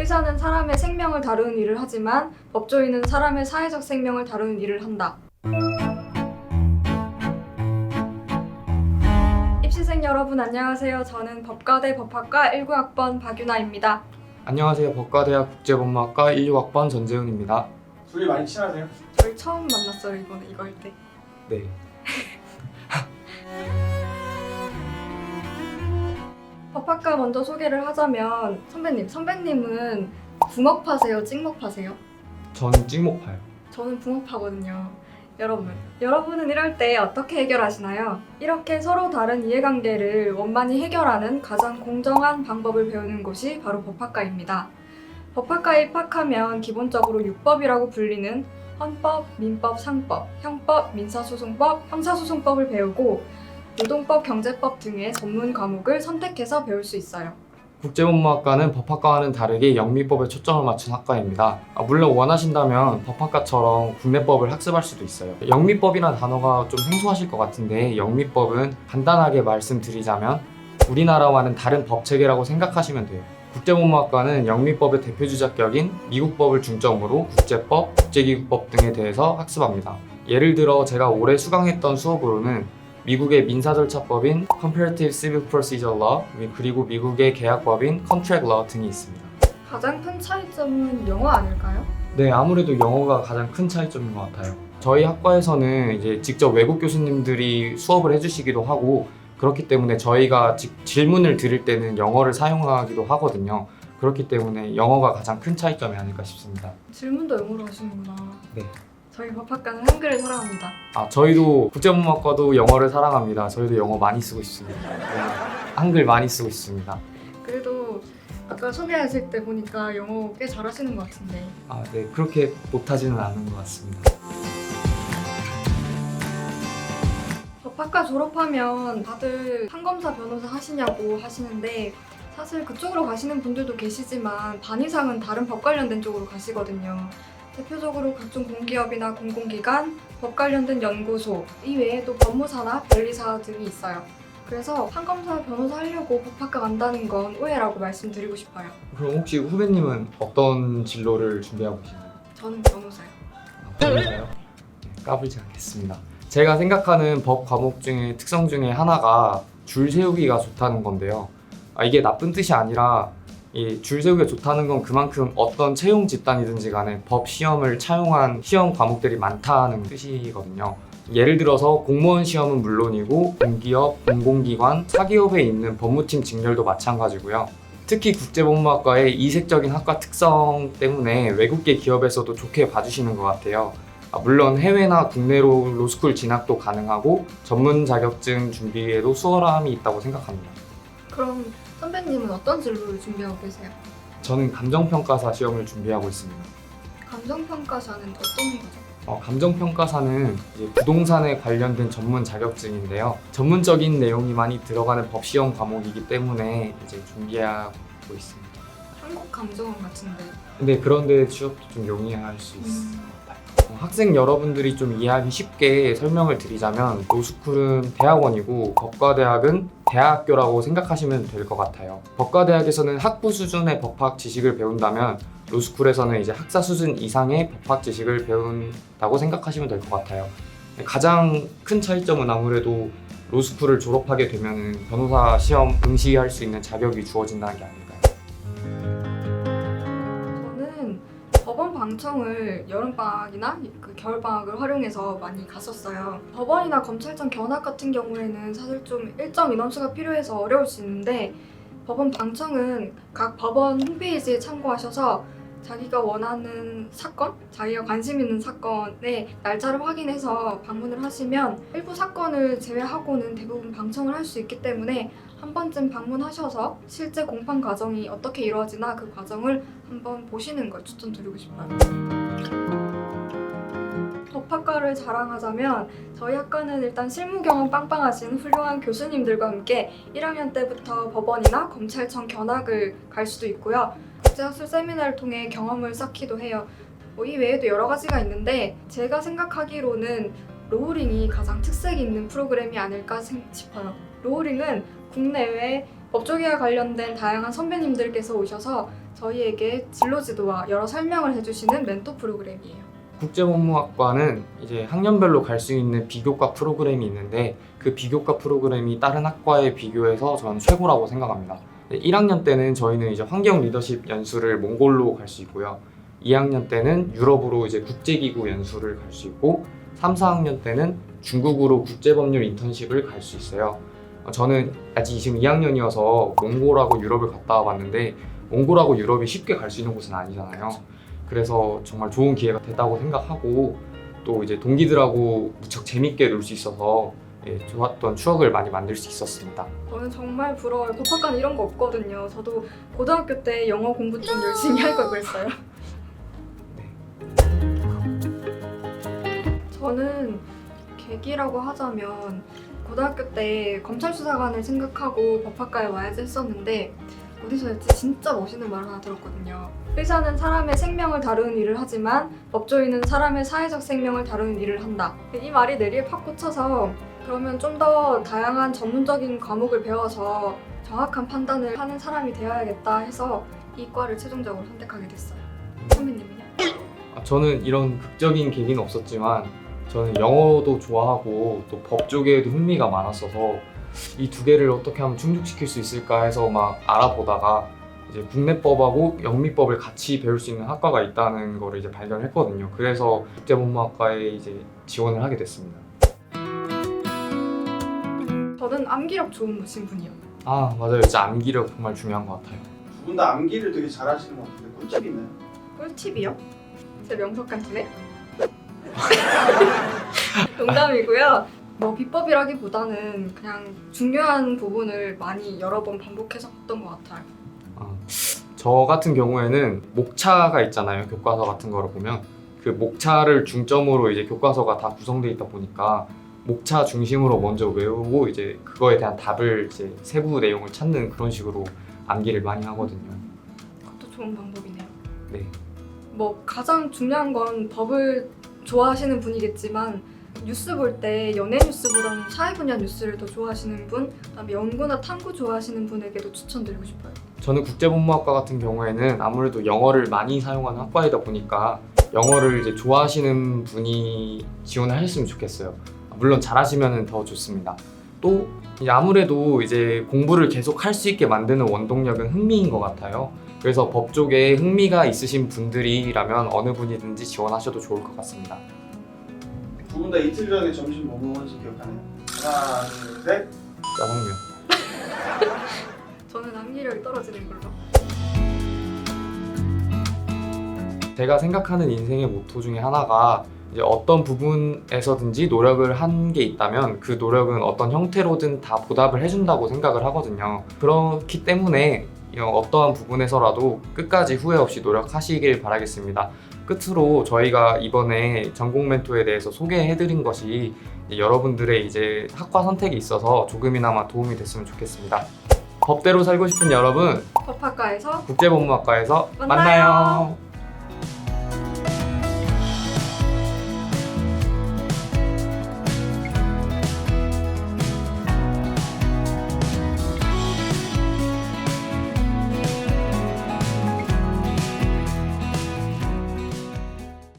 의사는 사람의 생명을 다루는 일을 하지만 법조인은 사람의 사회적 생명을 다루는 일을 한다. 입시생 여러분 안녕하세요. 저는 법과대 법학과 19학번 박유나입니다. 안녕하세요. 법과대학 국제법무학과 16학번 전재훈입니다. 둘이 많이 친하세요? 저희 처음 만났어요 이번에 이거 할 때. 네. 법학과 먼저 소개를 하자면 선배님은 붕어파세요? 찍먹파세요? 저는 찍목파요. 저는 붕어파거든요. 여러분은 이럴 때 어떻게 해결하시나요? 이렇게 서로 다른 이해관계를 원만히 해결하는 가장 공정한 방법을 배우는 곳이 바로 법학과입니다. 법학과에 입학하면 기본적으로 6법이라고 불리는 헌법, 민법, 상법, 형법, 민사소송법, 형사소송법을 배우고 노동법, 경제법 등의 전문 과목을 선택해서 배울 수 있어요. 국제법무학과는 법학과와는 다르게 영미법에 초점을 맞춘 학과입니다. 물론 원하신다면 법학과처럼 국내법을 학습할 수도 있어요. 영미법이라는 단어가 좀 생소하실 것 같은데 영미법은 간단하게 말씀드리자면 우리나라와는 다른 법체계라고 생각하시면 돼요. 국제법무학과는 영미법의 대표주자격인 미국법을 중점으로 국제법, 국제기구법 등에 대해서 학습합니다. 예를 들어 제가 올해 수강했던 수업으로는 미국의 민사절차법인 Comparative Civil Procedure Law 그리고 미국의 계약법인 Contract Law 등이 있습니다. 가장 큰 차이점은 영어 아닐까요? 네, 아무래도 영어가 가장 큰 차이점인 것 같아요. 저희 학과에서는 이제 직접 외국 교수님들이 수업을 해주시기도 하고 그렇기 때문에 저희가 질문을 드릴 때는 영어를 사용하기도 하거든요. 그렇기 때문에 영어가 가장 큰 차이점이 아닐까 싶습니다. 질문도 영어로 하시는구나. 네. 저희 법학과는 한글을 사랑합니다. 저희도 국제법무학과도 영어를 사랑합니다. 저희도 영어 많이 쓰고 있습니다. 네, 한글 많이 쓰고 있습니다. 그래도 아까 소개하실 때 보니까 영어 꽤 잘하시는 것 같은데. 네, 그렇게 못하지는 않은 것 같습니다. 법학과 졸업하면 다들 판검사, 변호사 하시냐고 하시는데 사실 그쪽으로 가시는 분들도 계시지만 반 이상은 다른 법 관련된 쪽으로 가시거든요. 대표적으로 각종 공기업이나 공공기관, 법 관련된 연구소, 이외에도 법무사나 변리사 등이 있어요. 그래서 판검사, 변호사 하려고 법학과 간다는 건 오해라고 말씀드리고 싶어요. 그럼 혹시 후배님은 어떤 진로를 준비하고 계신가요? 저는 변호사요. 변호사요? 네, 까불지 않겠습니다. 제가 생각하는 법 과목 중에 특성 중에 하나가 줄 세우기가 좋다는 건데요. 이게 나쁜 뜻이 아니라 이 줄 세우기가 좋다는 건 그만큼 어떤 채용 집단이든지 간에 법 시험을 차용한 시험 과목들이 많다는 뜻이거든요. 예를 들어서 공무원 시험은 물론이고 공기업, 공공기관, 사기업에 있는 법무팀 직렬도 마찬가지고요. 특히 국제법무학과의 이색적인 학과 특성 때문에 외국계 기업에서도 좋게 봐주시는 것 같아요. 물론 해외나 국내로 로스쿨 진학도 가능하고 전문 자격증 준비에도 수월함이 있다고 생각합니다. 그럼 선배님은 어떤 진로를 준비하고 계세요? 저는 감정평가사 시험을 준비하고 있습니다. 감정평가사는 어떤 거죠? 감정평가사는 이제 부동산에 관련된 전문 자격증인데요. 전문적인 내용이 많이 들어가는 법 시험 과목이기 때문에 이제 준비하고 있습니다. 한국 감정원 같은데. 근데 그런데 취업도 좀 용이할 수 있을 것 같아요. 학생 여러분들이 좀 이해하기 쉽게 설명을 드리자면 로스쿨은 대학원이고 법과대학은 대학교라고 생각하시면 될 것 같아요. 법과대학에서는 학부 수준의 법학 지식을 배운다면 로스쿨에서는 이제 학사 수준 이상의 법학 지식을 배운다고 생각하시면 될 것 같아요. 가장 큰 차이점은 아무래도 로스쿨을 졸업하게 되면 변호사 시험 응시할 수 있는 자격이 주어진다는 게 아닐까요? 저는 법원 방청을 여름방학이나 겨울방학을 활용해서 많이 갔었어요. 법원이나 검찰청 견학 같은 경우에는 사실 좀 일정 인원수가 필요해서 어려울 수 있는데 법원 방청은 각 법원 홈페이지에 참고하셔서 자기가 원하는 사건, 자기가 관심 있는 사건의 날짜를 확인해서 방문을 하시면 일부 사건을 제외하고는 대부분 방청을 할 수 있기 때문에 한 번쯤 방문하셔서 실제 공판 과정이 어떻게 이루어지나 그 과정을 한번 보시는 걸 추천드리고 싶어요. 법학과를 자랑하자면 저희 학과는 일단 실무 경험 빵빵하신 훌륭한 교수님들과 함께 1학년 때부터 법원이나 검찰청 견학을 갈 수도 있고요. 국제학술 세미나를 통해 경험을 쌓기도 해요. 이 외에도 여러 가지가 있는데 제가 생각하기로는 로우링이 가장 특색 있는 프로그램이 아닐까 싶어요. 로우링은 국내외 법조계와 관련된 다양한 선배님들께서 오셔서 저희에게 진로 지도와 여러 설명을 해주시는 멘토 프로그램이에요. 국제법무학과는 이제 학년별로 갈 수 있는 비교과 프로그램이 있는데 그 비교과 프로그램이 다른 학과에 비교해서 저는 최고라고 생각합니다. 1학년 때는 저희는 이제 환경 리더십 연수를 몽골로 갈 수 있고요. 2학년 때는 유럽으로 이제 국제기구 연수를 갈 수 있고 3, 4학년 때는 중국으로 국제법률 인턴십을 갈 수 있어요. 저는 아직 지금 2학년이어서 몽골하고 유럽을 갔다 와봤는데 몽골하고 유럽이 쉽게 갈 수 있는 곳은 아니잖아요. 그래서 정말 좋은 기회가 됐다고 생각하고 또 이제 동기들하고 무척 재밌게 놀 수 있어서 좋았던 추억을 많이 만들 수 있었습니다. 저는 정말 부러워요. 법학과는 이런 거 없거든요. 저도 고등학교 때 영어 공부 좀 열심히 할 걸 그랬어요. 저는 계기라고 하자면 고등학교 때 검찰 수사관을 생각하고 법학과에 와야지 했었는데 어디서였지? 진짜 멋있는 말 하나 들었거든요. 의사는 사람의 생명을 다루는 일을 하지만 법조인은 사람의 사회적 생명을 다루는 일을 한다. 이 말이 뇌리에 팍 꽂혀서 그러면 좀 더 다양한 전문적인 과목을 배워서 정확한 판단을 하는 사람이 되어야겠다 해서 이 과를 최종적으로 선택하게 됐어요. 선배님은요? 저는 이런 극적인 계기는 없었지만 저는 영어도 좋아하고 또 법 쪽에도 흥미가 많았어서 이 두 개를 어떻게 하면 충족시킬 수 있을까 해서 막 알아보다가 이제 국내법하고 영미법을 같이 배울 수 있는 학과가 있다는 거를 이제 발견했거든요. 그래서 국제법무학과에 이제 지원을 하게 됐습니다. 저는 암기력 좋으신 분이요. 아 맞아요. 진짜 암기력 정말 중요한 것 같아요. 두 분 다 암기를 되게 잘하시는 것 같은데 꿀팁 있나요? 꿀팁이요? 제 명석 같으네? 농담이고요. 뭐 비법이라기보다는 그냥 중요한 부분을 많이 여러 번 반복해서 봤던 것 같아요. 저 같은 경우에는 목차가 있잖아요. 교과서 같은 거를 보면 그 목차를 중점으로 이제 교과서가 다 구성되어 있다 보니까 목차 중심으로 먼저 외우고 이제 그거에 대한 답을 이제 세부 내용을 찾는 그런 식으로 암기를 많이 하거든요. 그것도 좋은 방법이네요. 네. 뭐 가장 중요한 건 법을 좋아하시는 분이겠지만 뉴스 볼 때 연예 뉴스보다는 사회 분야 뉴스를 더 좋아하시는 분, 그다음에 연구나 탐구 좋아하시는 분에게도 추천드리고 싶어요. 저는 국제법무학과 같은 경우에는 아무래도 영어를 많이 사용하는 학과이다 보니까 영어를 이제 좋아하시는 분이 지원을 하셨으면 좋겠어요. 물론 잘하시면 더 좋습니다. 또 이제 아무래도 이제 공부를 계속 할 수 있게 만드는 원동력은 흥미인 것 같아요. 그래서 법 쪽에 흥미가 있으신 분들이라면 어느 분이든지 지원하셔도 좋을 것 같습니다. 두 분 다 이틀 전에 점심 뭐 먹었는지 기억하나요? 하나, 둘, 셋. 짜장면. 저는 암기력이 떨어지는 걸로. 제가 생각하는 인생의 모토 중에 하나가 이제 어떤 부분에서든지 노력을 한 게 있다면 그 노력은 어떤 형태로든 다 보답을 해준다고 생각을 하거든요. 그렇기 때문에 어떠한 부분에서라도 끝까지 후회 없이 노력하시길 바라겠습니다. 끝으로 저희가 이번에 전공 멘토에 대해서 소개해드린 것이 여러분들의 이제 학과 선택에 있어서 조금이나마 도움이 됐으면 좋겠습니다. 법대로 살고 싶은 여러분, 법학과에서 국제법무학과에서 만나요. 만나요.